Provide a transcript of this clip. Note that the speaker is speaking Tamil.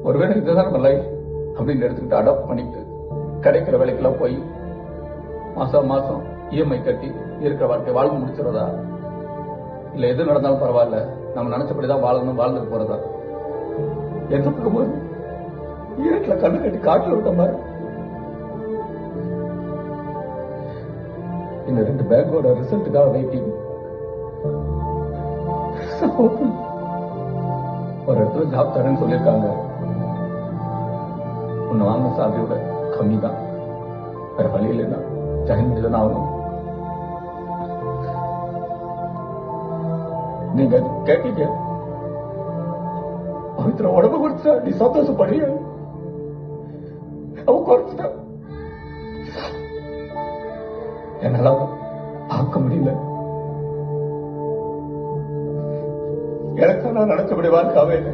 ஒருவேளை இதுதான் நம்ம லைஃப் அப்படின்னு எடுத்துக்கிட்டு அடாப்ட் பண்ணிட்டு கிடைக்கிற வேலைக்கெல்லாம் போய் மாசம் மாசம் இஎம்ஐ கட்டி இருக்கிற வாழ்க்கை வாழ்ந்து முடிச்சிடறதா, இல்ல எது நடந்தாலும் பரவாயில்ல நம்ம நினைச்சபடிதான் வாழணும் வாழ்ந்துட்டு போறதா? எந்த பக்கம் ஈரத்துல கண்ணு கட்டி காட்டுல விட்ட மாதிரி இந்த 2 பேங்கோட ரிசல்ட்டுக்காக வெயிட்டிங். ஒரு இடத்துல ஜாப் தரேன்னு சொல்லியிருக்காங்க. உன்னை வாங்க சாலரியோட கம்மி தான், வேற வழி இல்லைன்னா ஜாயின் பண்ணி தானே ஆகணும். நீங்க கேட்டீங்க பவித்ரா உடம்பு கொடுத்தா நீ சந்தோஷப்படுறிய, அவ குறைச்சிட்டா என்னால பார்க்க முடியல. எனக்கு நான் நினைச்சபடி வாழ்க்காவே இல்லை.